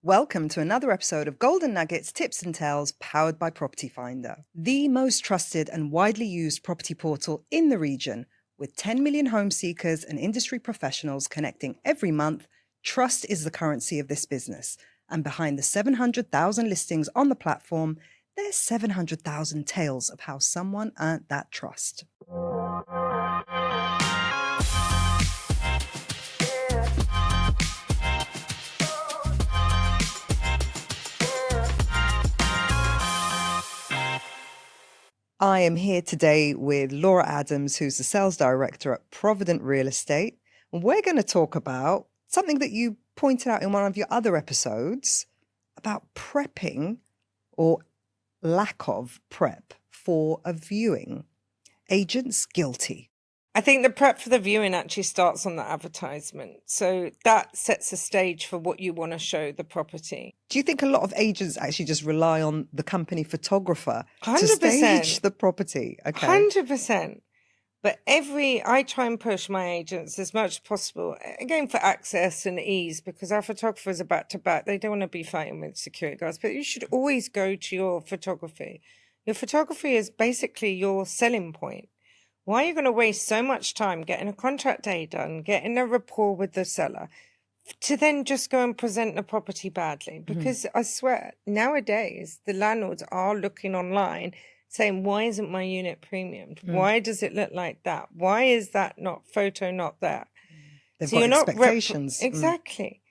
Welcome to another episode of Golden Nuggets, Tips and Tales, powered by Property Finder, the most trusted and widely used property portal in the region. With 10 million home seekers and industry professionals connecting every month, trust is the currency of this business. And behind the 700,000 listings on the platform, there's 700,000 tales of how someone earned that trust. I am here today with Laura Adams, who's the sales director at Provident Real Estate. And we're going to talk about something that you pointed out in one of your other episodes about prepping or lack of prep for a viewing. Agents guilty. I think the prep for the viewing actually starts on the advertisement. So that sets the stage for what you want to show the property. Do you think a lot of agents actually just rely on the company photographer 100%. to stage the property? Okay. 100%. But I try and push my agents as much as possible, again, for access and ease, because our photographers are back to back. They don't want to be fighting with security guards, but you should always go to your photography. Your photography is basically your selling point. Why are you going to waste so much time getting a contract day done, getting a rapport with the seller, to then just go and present the property badly? Because I swear, nowadays, the landlords are looking online saying, why isn't my unit premiumed? Why does it look like that? Why is that photo not there? They've So got you're not expectations. Exactly.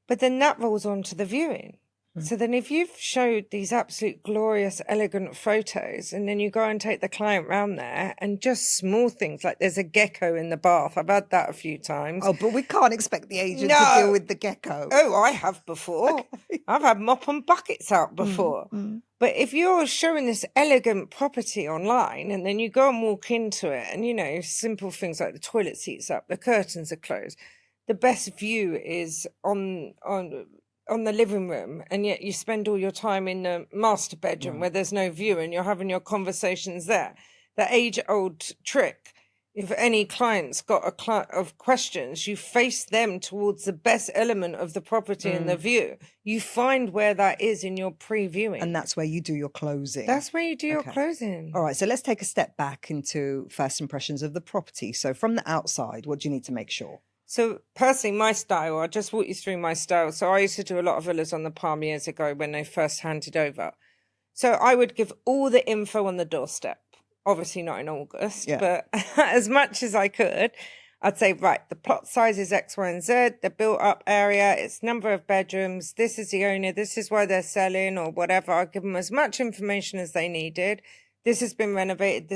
But then that rolls on to the viewing. So then if you've showed these absolute glorious, elegant photos, and then you go and take the client round there and just small things like there's a gecko in the bath. I've had that a few times. Oh, but we can't expect the agent to deal with the gecko. Oh, I have before. Okay. I've had mop and buckets out before. But if you're showing this elegant property online and then you go and walk into it and, simple things like the toilet seat's up, the curtains are closed, the best view is on the living room, and yet you spend all your time in the master bedroom where there's no view and you're having your conversations there. The age-old trick, if any client's got of questions, you face them towards the best element of the property and the view. You find where that is in your pre-viewing. And that's where you do your closing. That's where you do your closing. All right, so let's take a step back into first impressions of the property. So from the outside, what do you need to make sure? So personally, my style, I'll just walk you through my style. So I used to do a lot of villas on the Palm years ago when they first handed over. So I would give all the info on the doorstep. Obviously not in August, but as much as I could, I'd say, right, the plot size is X, Y, and Z, the built up area, it's number of bedrooms, this is the owner, this is why they're selling or whatever. I'll give them as much information as they needed. This has been renovated,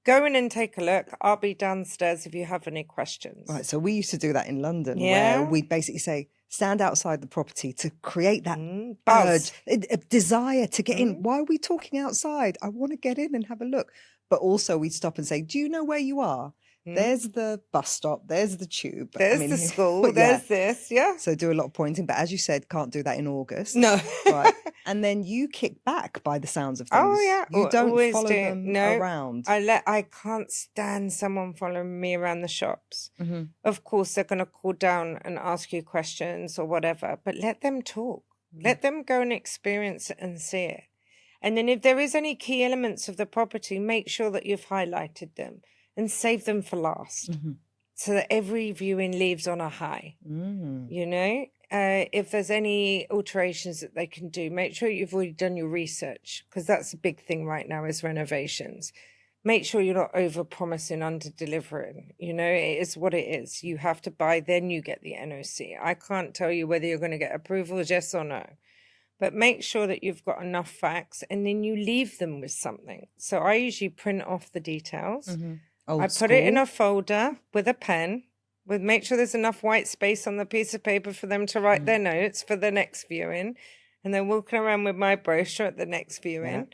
Go in and take a look. I'll be downstairs if you have any questions. Right, so we used to do that in London where we'd basically say, stand outside the property to create that urge, a desire to get in. Why are we talking outside? I want to get in and have a look. But also we'd stop and say, do you know where you are? There's the bus stop, there's the tube. There's the school, there's this, So do a lot of pointing, but as you said, can't do that in August. No. Right. And then you kick back by the sounds of things. Oh, yeah. You don't always follow them around. I can't stand someone following me around the shops. Of course, they're going to call down and ask you questions or whatever, but let them talk. Let them go and experience it and see it. And then if there is any key elements of the property, make sure that you've highlighted them and save them for last so that every viewing leaves on a high. If there's any alterations that they can do, make sure you've already done your research, because that's a big thing right now is renovations. Make sure you're not over-promising, under-delivering. It is what it is. You have to buy, then you get the NOC. I can't tell you whether you're going to get approvals, yes or no. But make sure that you've got enough facts and then you leave them with something. So I usually print off the details. I put it in a folder with a pen, make sure there's enough white space on the piece of paper for them to write their notes for the next viewing. And then walking around with my brochure at the next viewing.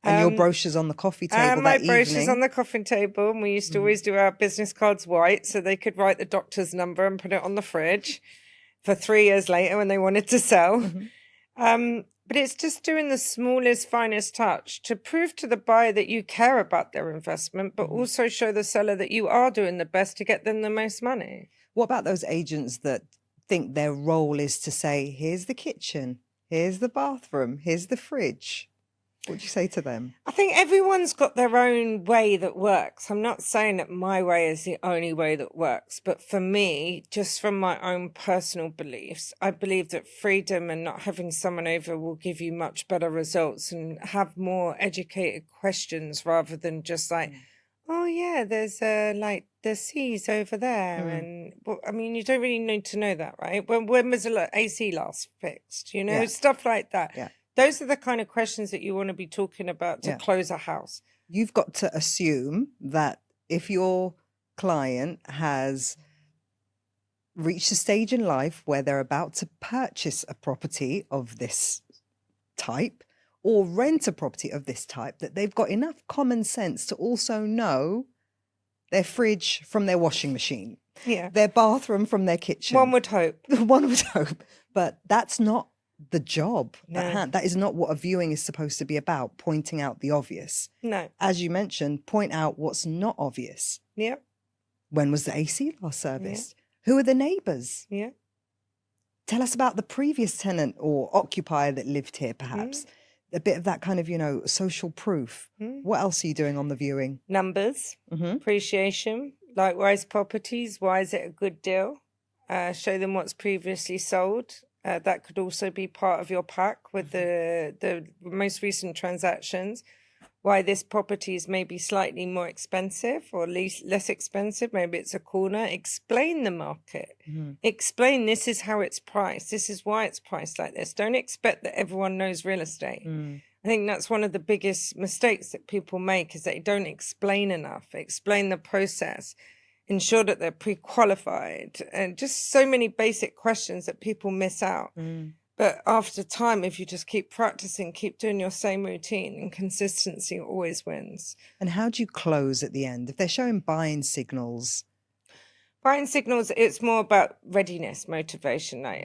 And your brochure's on the coffee table and my that brochure's evening. on the coffee table. And we used to always do our business cards white so they could write the doctor's number and put it on the fridge for 3 years later when they wanted to sell. But it's just doing the smallest, finest touch to prove to the buyer that you care about their investment, but also show the seller that you are doing the best to get them the most money. What about those agents that think their role is to say, here's the kitchen, here's the bathroom, here's the fridge? What would you say to them? I think everyone's got their own way that works. I'm not saying that my way is the only way that works, but for me, just from my own personal beliefs, I believe that freedom and not having someone over will give you much better results and have more educated questions rather than just like, oh yeah, there's like the seas over there. And well, I mean, you don't really need to know that, right? When was the AC last fixed? You know, stuff like that. Yeah. Those are the kind of questions that you want to be talking about to close a house. You've got to assume that if your client has reached a stage in life where they're about to purchase a property of this type or rent a property of this type, that they've got enough common sense to also know their fridge from their washing machine, their bathroom from their kitchen. One would hope. One would hope. But that's not the job. No. That is not what a viewing is supposed to be about, pointing out the obvious. No. As you mentioned, point out what's not obvious. Yeah. When was the AC last serviced? Who are the neighbours? Yeah. Tell us about the previous tenant or occupier that lived here, perhaps. A bit of that kind of, social proof. What else are you doing on the viewing? Numbers, appreciation, likewise properties. Why is it a good deal? Show them what's previously sold. That could also be part of your pack with the most recent transactions. Why this property is maybe slightly more expensive or less expensive. Maybe it's a corner. Explain the market. Explain this is how it's priced. This is why it's priced like this. Don't expect that everyone knows real estate. I think that's one of the biggest mistakes that people make is they don't explain enough. Explain the process. Ensure that they're pre-qualified, and just so many basic questions that people miss out. But after time, if you just keep practicing, keep doing your same routine, and consistency always wins. And how do you close at the end? If they're showing buying signals? Buying signals, it's more about readiness, motivation. Like,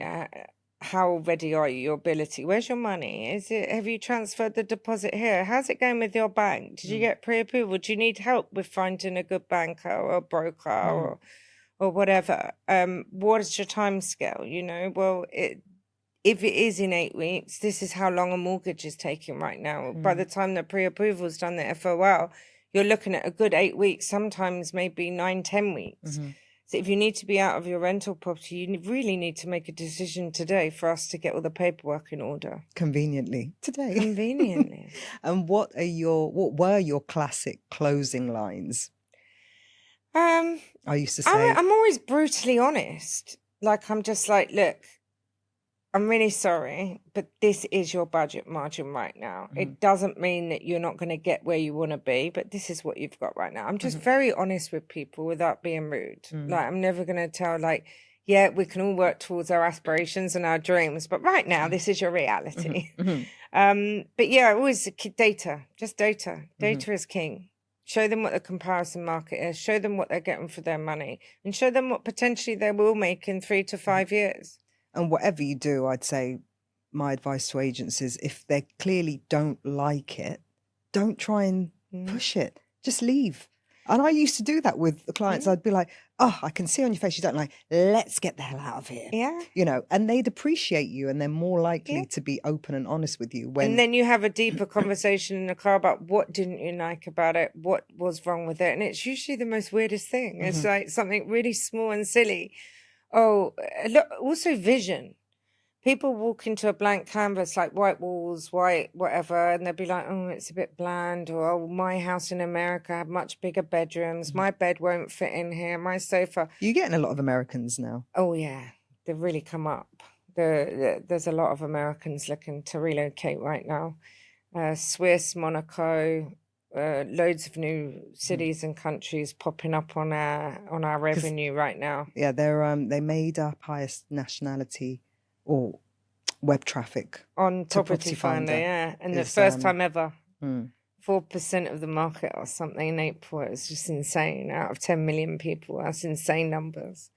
how ready are you? Your ability. Where's your money? Have you transferred the deposit here? How's it going with your bank? Did you get pre-approval? Do you need help with finding a good banker or a broker or whatever? What is your time scale? Well, if it is in 8 weeks, this is how long a mortgage is taking right now. By the time the pre-approval is done, the FOL, you're looking at a good 8 weeks, sometimes maybe 9-10 weeks. So if you need to be out of your rental property, you really need to make a decision today for us to get all the paperwork in order. Conveniently today. Conveniently. And what were your classic closing lines? I used to say, I'm always brutally honest. Like, I'm just like, look, I'm really sorry, but this is your budget margin right now. It doesn't mean that you're not going to get where you want to be, but this is what you've got right now. I'm just very honest with people without being rude. Like, I'm never going to tell, like, yeah, we can all work towards our aspirations and our dreams, but right now, this is your reality. But yeah, always data, just data. Data is king. Show them what the comparison market is. Show them what they're getting for their money. And show them what potentially they will make in 3 to 5 years. And whatever you do, I'd say my advice to agents is if they clearly don't like it, don't try and push it. Just leave. And I used to do that with the clients. I'd be like, oh, I can see on your face you don't like, let's get the hell out of here. Yeah. And they'd appreciate you and they're more likely to be open and honest with you. And then you have a deeper conversation in the car about what didn't you like about it, what was wrong with it. And it's usually the most weirdest thing. It's like something really small and silly. Oh, look, also vision. People walk into a blank canvas like white walls, white whatever, and they'll be like, oh, it's a bit bland. Or, oh, my house in America had much bigger bedrooms. My bed won't fit in here. My sofa. You're getting a lot of Americans now. Oh, yeah. They've really come up. There's a lot of Americans looking to relocate right now. Swiss, Monaco, loads of new cities and countries popping up on our revenue right now. Yeah, they made up highest nationality or web traffic on Property Finder, yeah, and the first time ever. 4% of the market or something in April. It was just insane. Out of 10 million people, that's insane numbers.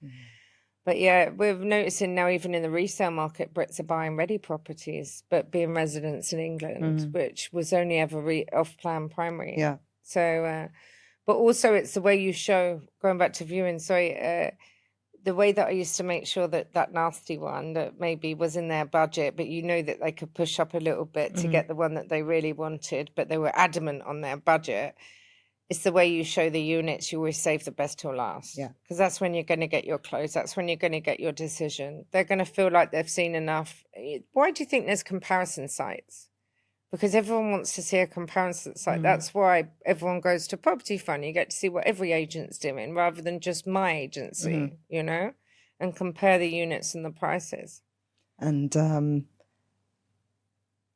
But yeah, we're noticing now even in the resale market, Brits are buying ready properties, but being residents in England, which was only ever off-plan primary. Yeah. So, but also it's the way you show, going back to viewing, the way that I used to make sure that that nasty one that maybe was in their budget, but you know that they could push up a little bit to get the one that they really wanted, but they were adamant on their budget. It's the way you show the units. You always save the best till last. Yeah. Because that's when you're going to get your close. That's when you're going to get your decision. They're going to feel like they've seen enough. Why do you think there's comparison sites? Because everyone wants to see a comparison site. That's why everyone goes to Property Fund. You get to see what every agent's doing rather than just my agency, you know, and compare the units and the prices. And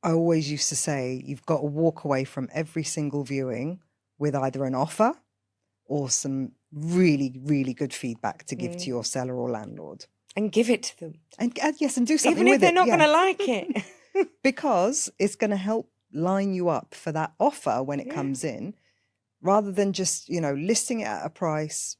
I always used to say, you've got to walk away from every single viewing with either an offer or some really, really good feedback to give to your seller or landlord. And give it to them. And yes, and do something Even with if they're it. not going to like it. Because it's going to help line you up for that offer when it comes in, rather than just, you know, listing it at a price,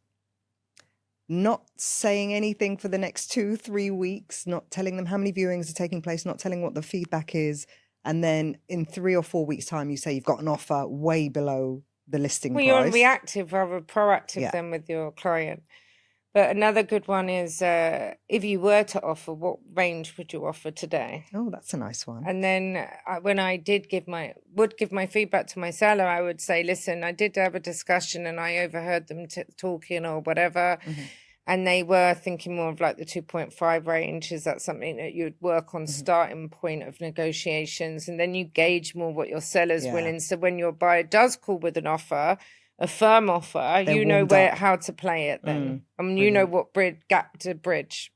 not saying anything for the next 2-3 weeks, not telling them how many viewings are taking place, not telling what the feedback is. And then in 3 or 4 weeks' time, you say you've got an offer way below the listing price. You're reactive rather proactive than with your client. But another good one is if you were to offer, what range would you offer today? Oh, that's a nice one. And then when I would give my feedback to my seller, I would say, listen, I did have a discussion and I overheard them talking or whatever. And they were thinking more of like the 2.5 range. Is that something that you'd work on starting point of negotiations? And then you gauge more what your seller's willing. So when your buyer does call with an offer, a firm offer, you know how to play it then. I mean, you know what gap to bridge.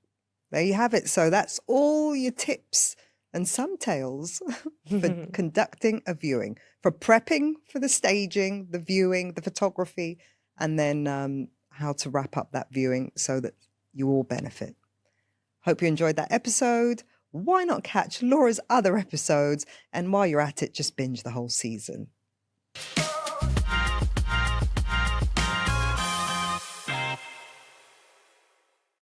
There you have it. So that's all your tips and some tales for conducting a viewing, for prepping for the staging, the viewing, the photography, and then how to wrap up that viewing so that you all benefit. Hope you enjoyed that episode. Why not catch Laura's other episodes? And while you're at it, just binge the whole season.